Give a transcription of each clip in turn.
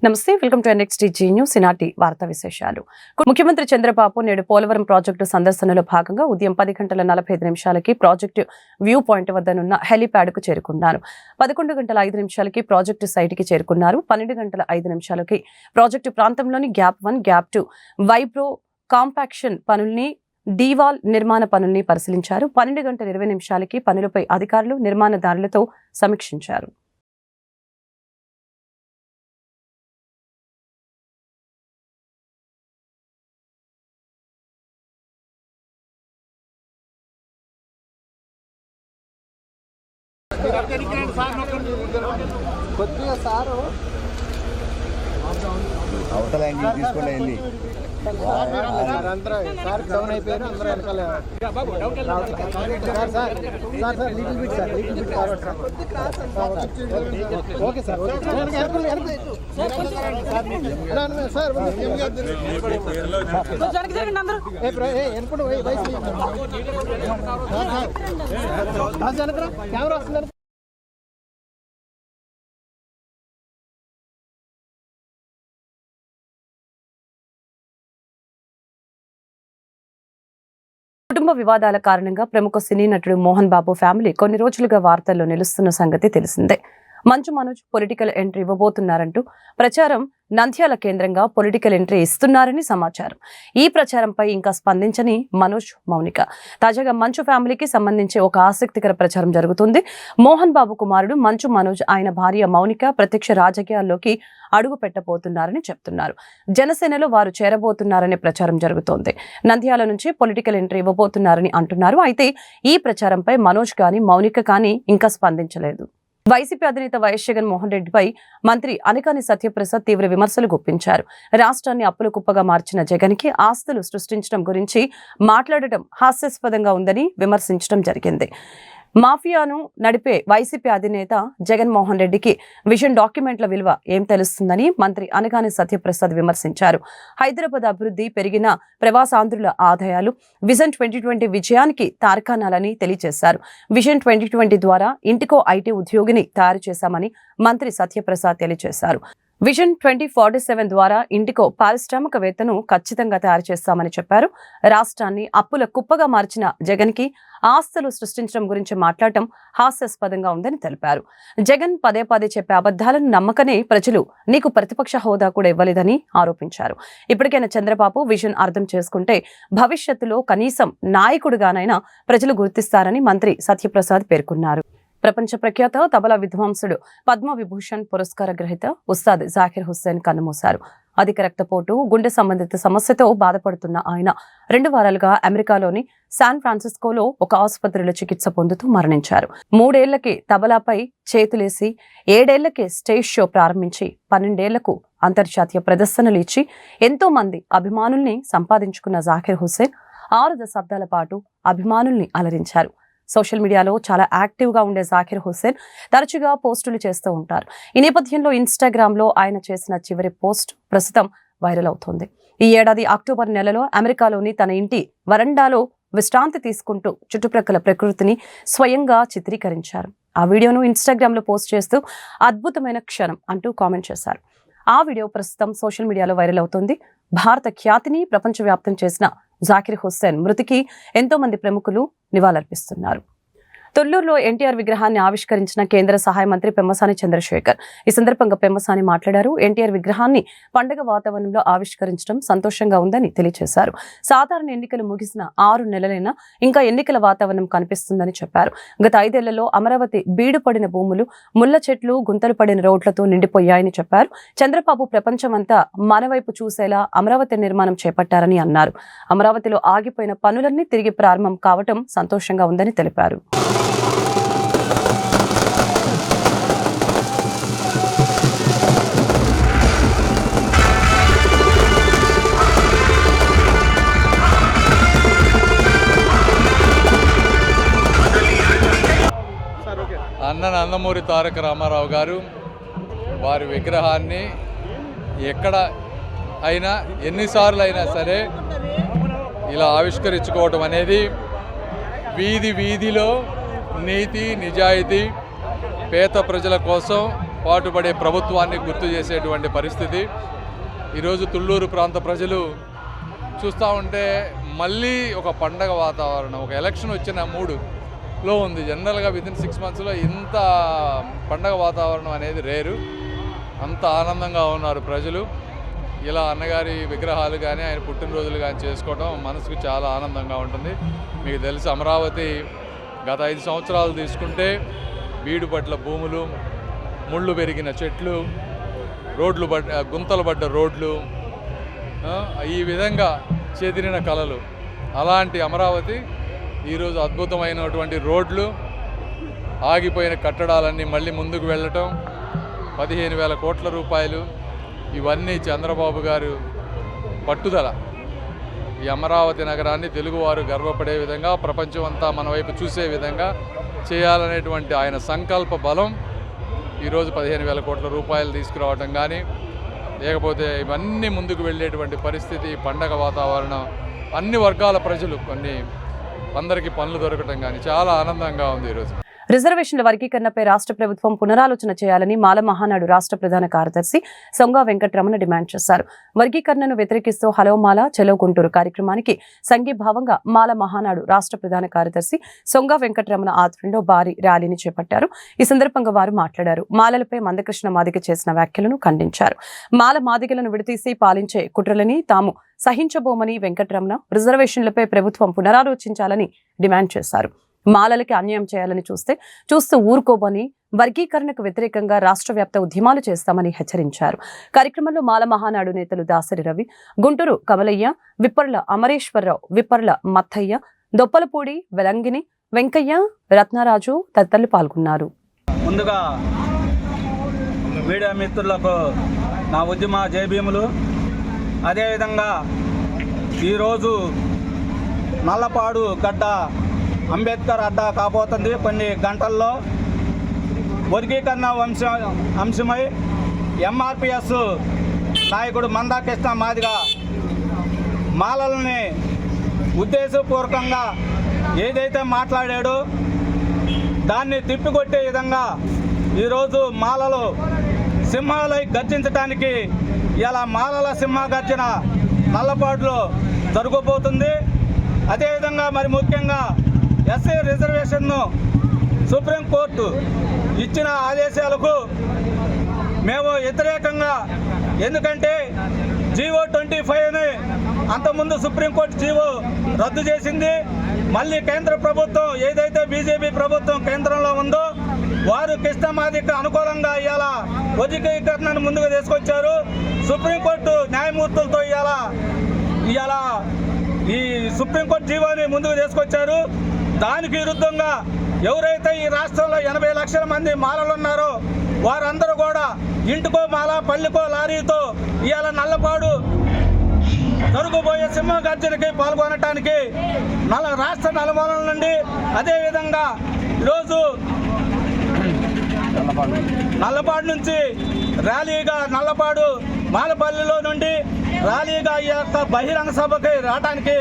నమస్తే, welcome to NXTG news. ఈనాటి వార్తా విశేషాలు. ముఖ్యమంత్రి చంద్రబాబు నేడు పోలవరం ప్రాజెక్టు సందర్శనలో భాగంగా ఉదయం 10:45 ప్రాజెక్టు వ్యూ పాయింట్ వద్దనున్న హెలిప్యాడ్ కు చేరుకున్నారు. 11:05 ప్రాజెక్టు సైట్ కి చేరుకున్నారు. 12:05 ప్రాజెక్టు ప్రాంతంలోని గ్యాప్ 1, గ్యాప్ 2 వైబ్రో కాంపాక్షన్ పనుల్ని, డీవాల్ నిర్మాణ పనుల్ని పరిశీలించారు. 12:20 పనులపై అధికారులు, నిర్మాణదారులతో సమీక్షించారు. అవతల తీసుకోండి వెళ్ళి ఓకే సార్ కెమెరా వస్తుంది. కుటుంబ వివాదాల కారణంగా ప్రముఖ సినీ నటుడు మోహన్ బాబు ఫ్యామిలీ కొన్ని రోజులుగా వార్తల్లో నిలుస్తున్న సంగతి తెలిసిందే. మంచు మనోజ్ పొలిటికల్ ఎంట్రీ ఇవ్వబోతున్నారంటూ ప్రచారం, నంద్యాల కేంద్రంగా పొలిటికల్ ఎంట్రీ ఇస్తున్నారని సమాచారం. ఈ ప్రచారంపై ఇంకా స్పందించని మనోజ్, మౌనిక. తాజాగా మంచు ఫ్యామిలీకి సంబంధించి ఒక ఆసక్తికర ప్రచారం జరుగుతుంది. మోహన్ బాబు కుమారుడు మంచు మనోజ్, ఆయన భార్య మౌనిక ప్రత్యక్ష రాజకీయాల్లోకి అడుగు పెట్టబోతున్నారని చెప్తున్నారు. జనసేనలో వారు చేరబోతున్నారనే ప్రచారం జరుగుతోంది. నంద్యాల నుంచి పొలిటికల్ ఎంట్రీ ఇవ్వబోతున్నారని అంటున్నారు. అయితే ఈ ప్రచారంపై మనోజ్ కానీ, మౌనిక కానీ ఇంకా స్పందించలేదు. వైసీపీ అధినేత వైఎస్ జగన్మోహన్ రెడ్డిపై మంత్రి అనకాని సత్యప్రసాద్ తీవ్ర విమర్శలు గుప్పించారు. రాష్ట్రాన్ని అప్పుల కుప్పగా మార్చిన జగన్ కి ఆస్తులు సృష్టించడం గురించి మాట్లాడటం హాస్యాస్పదంగా ఉందని విమర్శించడం జరిగింది. మాఫియాను నడిపే వైసీపీ అధినేత జగన్మోహన్ రెడ్డికి విజన్ డాక్యుమెంట్ల విలువ ఏం తెలుస్తుందని మంత్రి అనకాని సత్యప్రసాద్ విమర్శించారు. హైదరాబాద్ అభివృద్ధి, పెరిగిన ప్రవాసాంధ్రుల ఆదాయాలు విజన్ 2020 విజయానికి తార్కాణాలని తెలియజేశారు. విజన్ 2020 ద్వారా ఇంటికో ఐటీ ఉద్యోగిని తయారు చేశామని మంత్రి సత్యప్రసాద్ తెలియజేశారు. విజన్ 2047 ద్వారా ఇంటికో పారిశ్రామికవేత్తను ఖచ్చితంగా తయారు చేస్తామని చెప్పారు. రాష్ట్రాన్ని అప్పుల కుప్పగా మార్చిన జగన్ కి ఆస్తులు సృష్టించడం గురించి మాట్లాడటం హాస్యాస్పదంగా ఉందని తెలిపారు. జగన్ పదే పదే చెప్పే అబద్ధాలను నమ్మకనే ప్రజలు నీకు ప్రతిపక్ష హోదా కూడా ఇవ్వలేదని ఆరోపించారు. ఇప్పటికైనా చంద్రబాబు విజన్ అర్థం చేసుకుంటే భవిష్యత్తులో కనీసం నాయకుడిగానైనా ప్రజలు గుర్తిస్తారని మంత్రి సత్యప్రసాద్ పేర్కొన్నారు. ప్రపంచ ప్రఖ్యాత తబలా విద్వాంసుడు, పద్మ విభూషణ్ పురస్కార గ్రహీత ఉస్తాద్ జాకిర్ హుస్సేన్ కన్నుమూశారు. అధిక రక్తపోటు, గుండె సంబంధిత సమస్యతో బాధపడుతున్న ఆయన 2 వారాలుగా అమెరికాలోని శాన్ ఫ్రాన్సిస్కోలో ఒక ఆసుపత్రిలో చికిత్స పొందుతూ మరణించారు. 3 ఏళ్లకి తబలాపై చేతులేసి, 7 ఏళ్లకి స్టేజ్ షో ప్రారంభించి, 12 ఏళ్లకు అంతర్జాతీయ ప్రదర్శనలు ఇచ్చి ఎంతో మంది అభిమానుల్ని సంపాదించుకున్న జాకిర్ హుస్సేన్ 6 దశాబ్దాల పాటు అభిమానుల్ని అలరించారు. సోషల్ మీడియాలో చాలా యాక్టివ్ గా ఉండే జాకిర్ హుస్సేన్ తరచుగా పోస్టులు చేస్తూ ఉంటారు. ఈ నేపథ్యంలో ఇన్స్టాగ్రామ్ లో ఆయన చేసిన చివరి పోస్ట్ ప్రస్తుతం వైరల్ అవుతోంది. ఈ ఏడాది అక్టోబర్ నెలలో అమెరికాలోని తన ఇంటి వరండాలో విశ్రాంతి తీసుకుంటూ చుట్టుప్రక్కల ప్రకృతిని స్వయంగా చిత్రీకరించారు. ఆ వీడియోను ఇన్స్టాగ్రామ్ లో పోస్ట్ చేస్తూ అద్భుతమైన క్షణం అంటూ కామెంట్ చేశారు. ఆ వీడియో ప్రస్తుతం సోషల్ మీడియాలో వైరల్ అవుతోంది. భారత ఖ్యాతిని ప్రపంచవ్యాప్తం చేసిన జాకిర్ హుస్సేన్ మృతికి ఎంతో మంది ప్రముఖులు నివాళులర్పిస్తున్నారు. తొల్లూరులో ఎన్టీఆర్ విగ్రహాన్ని ఆవిష్కరించిన కేంద్ర సహాయ మంత్రి పెమ్మసాని చంద్రశేఖర్. ఈ సందర్భంగా పెమ్మసాని మాట్లాడారు. ఎన్టీఆర్ విగ్రహాన్ని పండుగ వాతావరణంలో ఆవిష్కరించడం సంతోషంగా ఉందని తెలియజేశారు. సాధారణ ఎన్నికలు ముగిసిన 6 నెలలైనా ఇంకా ఎన్నికల వాతావరణం కనిపిస్తుందని చెప్పారు. గత 5 ఏళ్లలో అమరావతి బీడుపడిన భూములు, ముళ్ల చెట్లు, గుంతలు పడిన రోడ్లతో నిండిపోయాయని చెప్పారు. చంద్రబాబు ప్రపంచమంతా మన వైపు చూసేలా అమరావతి నిర్మాణం చేపట్టారని అన్నారు. అమరావతిలో ఆగిపోయిన పనులన్నీ తిరిగి ప్రారంభం కావటం సంతోషంగా ఉందని తెలిపారు. అన్న నందమూరి తారక రామారావు గారు వారి విగ్రహాన్ని ఎక్కడ అయినా ఎన్నిసార్లు అయినా సరే ఇలా ఆవిష్కరించుకోవటం అనేది వీధిలో నీతి, నిజాయితీ, పేద ప్రజల కోసం పాటుపడే ప్రభుత్వాన్ని గుర్తు చేసేటువంటి పరిస్థితి. ఈరోజు తుళ్ళూరు ప్రాంత ప్రజలు చూస్తూ ఉంటే మళ్ళీ ఒక పండగ వాతావరణం, ఒక ఎలక్షన్ వచ్చిన మూడులో ఉంది. జనరల్గా వితిన్ 6 monthsలో ఇంత పండగ వాతావరణం అనేది రేరు. అంత ఆనందంగా ఉన్నారు ప్రజలు. ఇలా అన్నగారి విగ్రహాలు కానీ ఆయన పుట్టినరోజులు కానీ చేసుకోవడం మనసుకు చాలా ఆనందంగా ఉంటుంది. మీకు తెలుసు, అమరావతి గత 5 సంవత్సరాలు తీసుకుంటే బీడు పట్ల భూములు, ముళ్ళు పెరిగిన చెట్లు, రోడ్లు గుంతలు పడ్డ రోడ్లు, ఈ విధంగా చెదిరిన కళలు. అలాంటి అమరావతి ఈరోజు అద్భుతమైనటువంటి రోడ్లు, ఆగిపోయిన కట్టడాలన్నీ మళ్ళీ ముందుకు వెళ్ళటం, 15,000 కోట్ల రూపాయలు, ఇవన్నీ చంద్రబాబు గారు పట్టుదల. ఈ అమరావతి నగరాన్ని తెలుగువారు గర్వపడే విధంగా, ప్రపంచం అంతా మన వైపు చూసే విధంగా చేయాలనేటువంటి ఆయన సంకల్ప బలం ఈరోజు 15,000 కోట్ల రూపాయలు తీసుకురావడం కానీ, లేకపోతే ఇవన్నీ ముందుకు వెళ్ళేటువంటి పరిస్థితి, పండగ వాతావరణం, అన్ని వర్గాల ప్రజలు అందరికీ పనులు దొరకటం కానీ చాలా ఆనందంగా ఉంది ఈరోజు. రిజర్వేషన్ల వర్గీకరణపై రాష్ట్ర ప్రభుత్వం పునరాలోచన చేయాలని మాల మహానాడు రాష్ట్ర ప్రధాన కార్యదర్శి సొంగ వెంకటరమణ డిమాండ్ చేశారు. వర్గీకరణను వ్యతిరేకిస్తూ హలో మాల చలో గుంటూరు కార్యక్రమానికి సంఘీభావంగా మాల మహానాడు రాష్ట్ర ప్రధాన కార్యదర్శి సొంగ వెంకటరమణ ఆధ్వర్యంలో భారీ ర్యాలీని చేపట్టారు. ఈ సందర్భంగా వారు మాట్లాడారు. మాలలపై మందకృష్ణ మాదిగ చేసిన వ్యాఖ్యలను ఖండించారు. మాల మాదిగలను విడదీసి పాలించే కుట్రలని తాము సహించబోమని వెంకటరమణ రిజర్వేషన్లపై ప్రభుత్వం పునరాలోచించాలని డిమాండ్ చేశారు. మాలలకి అన్యాయం చేయాలని చూస్తూ ఊరుకోబని వర్గీకరణకు వ్యతిరేకంగా రాష్ట్ర వ్యాప్త ఉద్యమాలు చేస్తామని హెచ్చరించారు. కార్యక్రమంలో మాల మహానాడు నేతలు దాసరి రవి, గుంటూరు కమలయ్య, విప్పర్ల అమరేశ్వరరావు, విప్పర్ల మత్తయ్య, దొప్పలపూడి వెలంగిని, వెంకయ్య, రత్నరాజు తదితరులు పాల్గొన్నారు. ముందుగా మీడియా మిత్రులకు నా ఉద్యమ జయభీములు. అదేవిధంగా ఈరోజు నల్లపాడు గడ్డ అంబేద్కర్ అడ్డా కాబోతుంది. కొన్ని గంటల్లో వర్గీకరణ అంశమై ఎంఆర్పిఎస్ నాయకుడు మందాకృష్ణ మాదిగ మాలల్ని ఉద్దేశపూర్వకంగా ఏదైతే మాట్లాడాడో దాన్ని తిప్పికొట్టే విధంగా ఈరోజు మాలలు సింహాలై గర్జించడానికి ఇలా మాలల సింహ గర్జన నల్లపాడులో జరగబోతుంది. అదేవిధంగా మరి ముఖ్యంగా ఎస్సీ రిజర్వేషన్ను సుప్రీంకోర్టు ఇచ్చిన ఆదేశాలకు మేము వ్యతిరేకంగా, ఎందుకంటే జీవో 25ని అంతకుముందు సుప్రీంకోర్టు జీవో రద్దు చేసింది. మళ్ళీ కేంద్ర ప్రభుత్వం ఏదైతే బీజేపీ ప్రభుత్వం కేంద్రంలో ఉందో వారు కృష్ణమాదికి అనుకూలంగా ఇవాళ వర్గీకరణను ముందుకు తీసుకొచ్చారు. సుప్రీంకోర్టు న్యాయమూర్తులతో ఇవాళ ఈ సుప్రీంకోర్టు జీవోని ముందుకు తీసుకొచ్చారు. దానికి విరుద్ధంగా ఎవరైతే ఈ రాష్ట్రంలో 80 లక్షల మంది మాలలు ఉన్నారో వారందరూ కూడా ఇంటికో మాల, పల్లికో లారీతో ఇవాళ నల్లపాడు జరుగుబోయే సింహగర్జనకి పాల్గొనటానికి రాష్ట్ర నలుమూలల నుండి, అదేవిధంగా ఈరోజు నల్లపాడు నుంచి ర్యాలీగా, నల్లపాడు మాలపల్లిలో నుండి ర్యాలీగా ఈ యొక్క బహిరంగ సభకి రావడానికి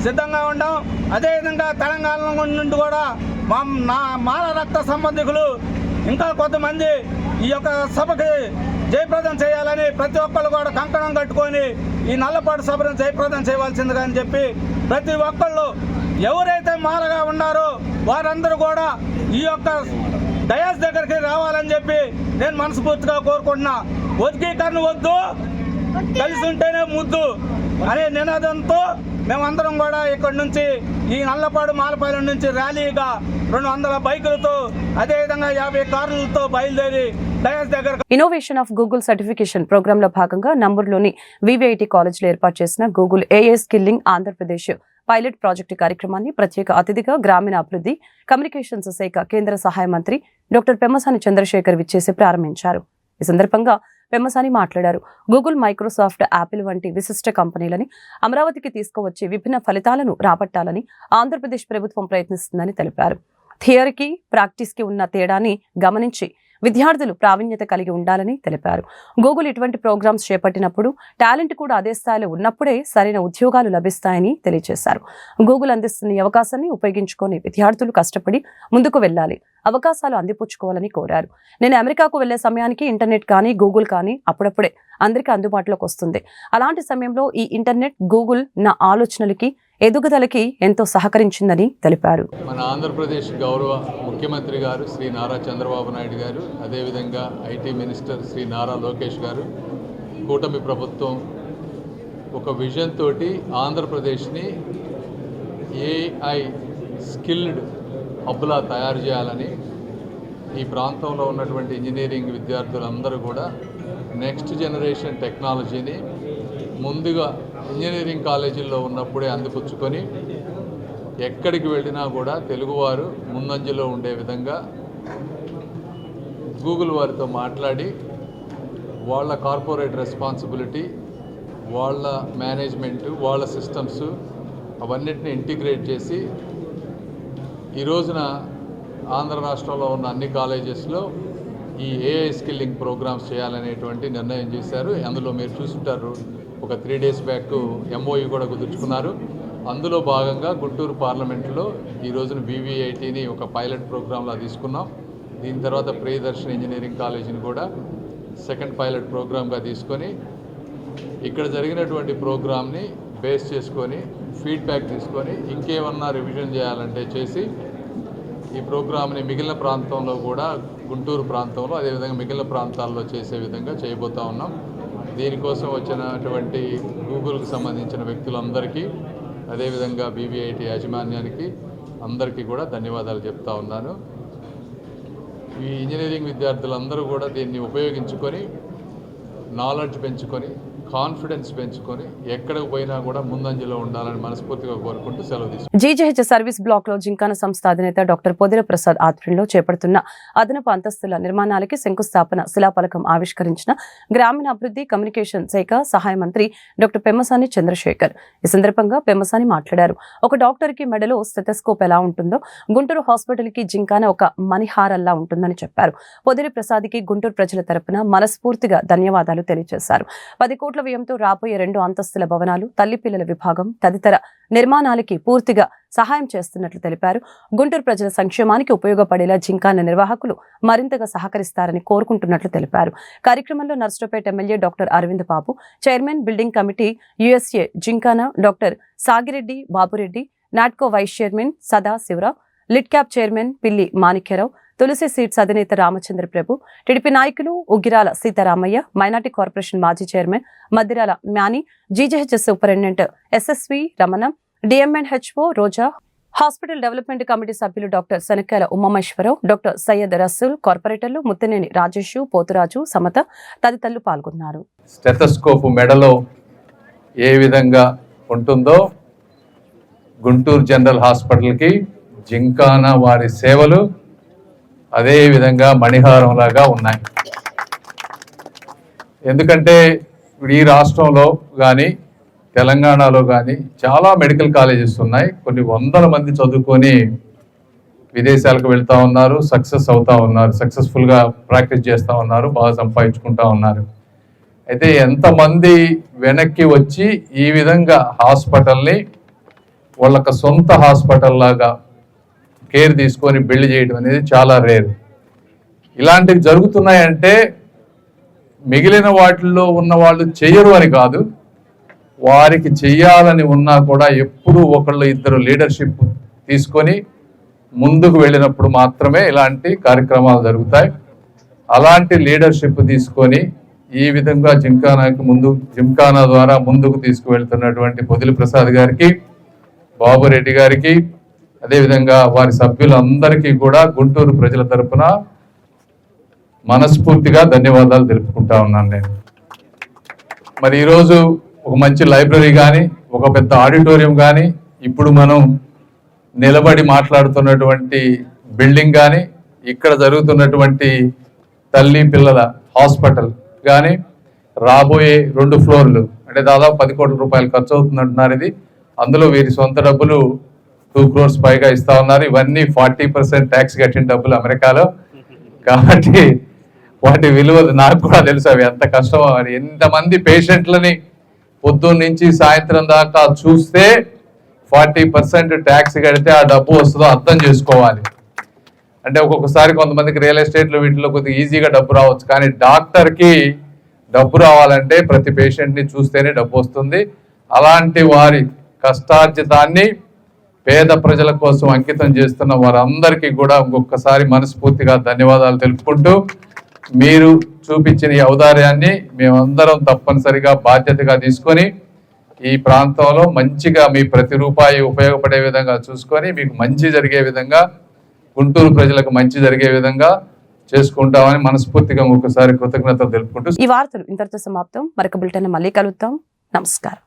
సిద్ధంగా ఉన్నాం. అదేవిధంగా తెలంగాణ నుండి కూడా మాల రక్త సంబంధికులు ఇంకా కొంతమంది ఈ యొక్క సభకి జయప్రదం చేయాలని ప్రతి ఒక్కళ్ళు కూడా కంకణం కట్టుకొని ఈ నల్లపాడు సభను జయప్రదం చేయవలసిందిగా అని చెప్పి ప్రతి ఒక్కళ్ళు ఎవరైతే మాలగా ఉన్నారో వారందరూ కూడా ఈ యొక్క డయాస్ దగ్గరికి రావాలని చెప్పి నేను మనస్ఫూర్తిగా కోరుకుంటున్నా. వర్గీకరణ వద్దు, కలిసి ఉంటేనే ముద్దు అనే నినాదంతో మేమందరం కూడా ఇక్కడి నుంచి ఈ నల్లపాడు మాలపాలెం నుంచి ర్యాలీగా 200 బైకులతో, అదేవిధంగా 50 కార్లతో బయలుదేరి డయాస్ దగ్గర. Innovation of Google certification programme లో భాగంగా నంబూరులోని వివిఐటి కాలేజీలో ఏర్పాటు చేసిన Google AI skilling Andhra Pradesh pilot project కార్యక్రమాన్ని ప్రత్యేక అతిథిగా గ్రామీణ అభివృద్ధి కమ్యూనికేషన్స్ శాఖ కేంద్ర సహాయ మంత్రి డాక్టర్ పెమ్మసాని చంద్రశేఖర్ విచ్చేసి ప్రారంభించారు. ఈ సందర్భంగా పెమ్మసాని మాట్లాడారు. గూగుల్, మైక్రోసాఫ్ట్, యాపిల్ వంటి విశిష్ట కంపెనీలని అమరావతికి తీసుకువచ్చి విభిన్న ఫలితాలను రాబట్టాలని ఆంధ్రప్రదేశ్ ప్రభుత్వం ప్రయత్నిస్తుందని తెలిపారు. థియరీకి ప్రాక్టీస్కి ఉన్న తేడాని గమనించి విద్యార్థులు ప్రావీణ్యత కలిగి ఉండాలని తెలిపారు. గూగుల్ ఇటువంటి ప్రోగ్రామ్స్ చేపట్టినప్పుడు టాలెంట్ కూడా అదే స్థాయిలో ఉన్నప్పుడే సరైన ఉద్యోగాలు లభిస్తాయని తెలియజేశారు. గూగుల్ అందిస్తున్న ఈ అవకాశాన్ని ఉపయోగించుకొని విద్యార్థులు కష్టపడి ముందుకు వెళ్లాలి, అవకాశాలు అందిపుచ్చుకోవాలని కోరారు. నేను అమెరికాకు వెళ్లే సమయానికి ఇంటర్నెట్ కానీ గూగుల్ కానీ అప్పుడప్పుడే అందరికీ అందుబాటులోకి వస్తుంది. అలాంటి సమయంలో ఈ ఇంటర్నెట్ గూగుల్ నా ఆలోచనలకి ఎదుగుదలకి ఎంతో సహకరించిందని తెలిపారు. మన ఆంధ్రప్రదేశ్ గౌరవ ముఖ్యమంత్రి గారు శ్రీ నారా చంద్రబాబు నాయుడు గారు, అదేవిధంగా ఐటీ మినిస్టర్ శ్రీ నారా లోకేష్ గారు, కూటమి ప్రభుత్వం ఒక విజన్ తోటి ఆంధ్రప్రదేశ్ని ఏఐ స్కిల్డ్ హబ్లా తయారు చేయాలని, ఈ ప్రాంతంలో ఉన్నటువంటి ఇంజనీరింగ్ విద్యార్థులందరూ కూడా నెక్స్ట్ జనరేషన్ టెక్నాలజీని ముందుగా ఇంజనీరింగ్ కాలేజీల్లో ఉన్నప్పుడే అందిపుచ్చుకొని ఎక్కడికి వెళ్ళినా కూడా తెలుగువారు ముందంజలో ఉండే విధంగా గూగుల్ వారితో మాట్లాడి వాళ్ళ కార్పొరేట్ రెస్పాన్సిబిలిటీ, వాళ్ళ మేనేజ్మెంటు, వాళ్ళ సిస్టమ్స్ అవన్నిటిని ఇంటిగ్రేట్ చేసి ఈ రోజున ఆంధ్ర రాష్ట్రంలో ఉన్న అన్ని కాలేజెస్లో ఈ ఏఐ స్కిల్లింగ్ ప్రోగ్రామ్స్ చేయాలనేటువంటి నిర్ణయం చేశారు. అందులో మీరు చూస్తుంటారు, ఒక 3 days బ్యాక్ MOU కూడా కుదుర్చుకున్నారు. అందులో భాగంగా గుంటూరు పార్లమెంట్లో ఈ రోజున BVITని ఒక పైలట్ ప్రోగ్రాంలా తీసుకున్నాం. దీని తర్వాత ప్రియదర్శన్ ఇంజనీరింగ్ కాలేజీని కూడా సెకండ్ పైలట్ ప్రోగ్రామ్గా తీసుకొని ఇక్కడ జరిగినటువంటి ప్రోగ్రామ్ని బేస్ చేసుకొని ఫీడ్బ్యాక్ తీసుకొని ఇంకేమన్నా రివిజన్ చేయాలంటే చేసి ఈ ప్రోగ్రామ్ని మిగిలిన ప్రాంతంలో కూడా, గుంటూరు ప్రాంతంలో అదేవిధంగా మిగిలిన ప్రాంతాల్లో చేసే విధంగా చేయబోతూ ఉన్నాం. దీనికోసం వచ్చినటువంటి గూగుల్కి సంబంధించిన వ్యక్తులందరికీ, అదేవిధంగా BVIT యాజమాన్యానికి అందరికీ కూడా ధన్యవాదాలు చెప్తా ఉన్నాను. ఈ ఇంజనీరింగ్ విద్యార్థులందరూ కూడా దీన్ని ఉపయోగించుకొని నాలెడ్జ్ పెంచుకొని, కాన్ఫిడెన్స్ పెంచుకొని ఎక్కడికి పోయినా కూడా ముందంజలో ఉండాలని మనస్ఫూర్తిగా కోరుకుంటూ సెలవు తీసుకుంటాను. జీజీహెచ్ సర్వీస్ బ్లాక్ లో జింకాన సంస్థ అధినేత డాక్టర్ పొదిల ప్రసాద్ ఆధ్వర్యంలో చేపడుతున్న అదనపు అంతస్తుల నిర్మాణాలకి శంకుస్థాపన శిలాఫలకం ఆవిష్కరించిన గ్రామీణాభివృద్ధి కమ్యూనికేషన్ శాఖ సహాయ మంత్రి డాక్టర్ పెమ్మసాని చంద్రశేఖర్. ఈ సందర్భంగా పెమ్మసాని మాట్లాడారు. ఒక డాక్టర్ కి మెడలో స్టెథోస్కోప్ ఎలా ఉంటుందో గుంటూరు హాస్పిటల్ కి జింకాన ఒక మణిహారల్లా ఉంటుందని చెప్పారు. పొదిలి ప్రసాద్ కి గుంటూరు ప్రజల తరపున మనస్ఫూర్తిగా ధన్యవాదాలు తెలియజేశారు. 10 కోట్ల వ్యయంతో రాబోయే 2 అంతస్తుల భవనాలు, తల్లి పిల్లల విభాగం తదితర నిర్మాణాలకి పూర్తిగా సహాయం చేస్తున్నట్లు తెలిపారు. గుంటూరు ప్రజల సంక్షేమానికి ఉపయోగపడేలా జింకాన నిర్వాహకులు మరింతగా సహకరిస్తారని కోరుకుంటున్నట్లు తెలిపారు. కార్యక్రమంలో Narasaraopet MLA doctor Aravind Babu, chairman building committee USA జింకాన doctor Sagireddy Babureddy, Natco vice chairman Sada Shivarao, lid cap chairman పిల్లి మాణిక్యరావు, తులసి సీట్స్ అధినేత రామచంద్ర ప్రభు, టీడీపీ నాయకులు ఉగ్గిరాల సీతారామయ్య, మైనార్టీ కార్పొరేషన్ మాజీ chairman Maddirala Mani, GGH superintendent SSV Ramana, DMNHO Roja, hospital development committee సభ్యులు డాక్టర్ శనక్కాయల ఉమామేశ్వరరావు, డాక్టర్ సయ్యద్ రసూల్, కార్పొరేటర్లు ముత్తినేని రాజేష్, పోతురాజు, సమత తదితరులు పాల్గొన్నారు. స్టెథోస్కోప్ మెడలో ఏ విధంగా ఉంటుందో గుంటూరు జనరల్ హాస్పిటల్కి జింకానా వారి సేవలు అదే విధంగా మణిహారంలాగా ఉన్నాయి. ఎందుకంటే ఈ రాష్ట్రంలో కానీ తెలంగాణలో కానీ చాలా మెడికల్ కాలేజెస్ ఉన్నాయి. కొన్ని వందల మంది చదువుకొని విదేశాలకు వెళ్తూ ఉన్నారు, సక్సెస్ అవుతూ ఉన్నారు, సక్సెస్ఫుల్గా ప్రాక్టీస్ చేస్తూ ఉన్నారు, బాగా సంపాదించుకుంటూ ఉన్నారు. అయితే ఎంతమంది వెనక్కి వచ్చి ఈ విధంగా హాస్పిటల్ని వాళ్ళకి సొంత హాస్పిటల్ లాగా కేర్ తీసుకొని బిల్డ్ చేయడం అనేది చాలా రేర్. ఇలాంటివి జరుగుతున్నాయంటే మిగిలిన వాటిల్లో ఉన్న వాళ్ళు చెయ్యరు అని కాదు, వారికి చెయ్యాలని ఉన్నా కూడా ఎప్పుడూ ఒకళ్ళు ఇద్దరు లీడర్షిప్ తీసుకొని ముందుకు వెళ్ళినప్పుడు మాత్రమే ఇలాంటి కార్యక్రమాలు జరుగుతాయి. అలాంటి లీడర్షిప్ తీసుకొని ఈ విధంగా జింకానా ద్వారా ముందుకు తీసుకువెళ్తున్నటువంటి పొదిలి ప్రసాద్ గారికి, బాబురెడ్డి గారికి, అదేవిధంగా వారి సభ్యులందరికీ కూడా గుంటూరు ప్రజల తరపున మనస్ఫూర్తిగా ధన్యవాదాలు తెలుపుకుంటా ఉన్నాను నేను. మరి ఈరోజు ఒక మంచి లైబ్రరీ కానీ, ఒక పెద్ద ఆడిటోరియం కానీ, ఇప్పుడు మనం నిలబడి మాట్లాడుతున్నటువంటి బిల్డింగ్ కానీ, ఇక్కడ జరుగుతున్నటువంటి తల్లి పిల్లల హాస్పిటల్ కానీ, రాబోయే 2 ఫ్లోర్లు అంటే దాదాపు 10 కోట్ల రూపాయలు ఖర్చు అవుతుందంటున్నారు. ఇది అందులో వీరి సొంత డబ్బులు 2 crores పైగా ఇస్తా ఉన్నారు. ఇవన్నీ 40% ట్యాక్స్ కట్టిన డబ్బులు అమెరికాలో. కాబట్టి వాటి విలువ నాకు కూడా తెలుసు, అవి ఎంత కష్టమో అని. ఎంతమంది పేషెంట్లని పొద్దున్న నుంచి సాయంత్రం దాకా చూస్తే 40% ట్యాక్స్ కడితే ఆ డబ్బు వస్తుందో అర్థం చేసుకోవాలి. అంటే ఒక్కొక్కసారి కొంతమందికి రియల్ ఎస్టేట్లో వీటిలో కొద్దిగా ఈజీగా డబ్బు రావచ్చు, కానీ డాక్టర్కి డబ్బు రావాలంటే ప్రతి పేషెంట్ని చూస్తేనే డబ్బు వస్తుంది. అలాంటి వారి కష్టార్జితాన్ని పేద ప్రజల కోసం అంకితం చేస్తున్న వారందరికీ కూడా ఇంకొకసారి మనస్ఫూర్తిగా ధన్యవాదాలు తెలుపుకుంటూ, మీరు చూపించిన ఈ ఔదార్యాన్ని మేమందరం తప్పనిసరిగా బాధ్యతగా తీసుకొని ఈ ప్రాంతంలో మంచిగా మీ ప్రతి రూపాయి ఉపయోగపడే విధంగా చూసుకొని మీకు మంచి జరిగే విధంగా, గుంటూరు ప్రజలకు మంచి జరిగే విధంగా చేసుకుంటామని మనస్ఫూర్తిగా ఒకసారి కృతజ్ఞతలు తెలుపుకుంటూ ఈ వార్తలు ఇంతటితో సమాప్తం. మరొక బులెటిన్ మళ్ళీ కలుద్దాం. నమస్కారం.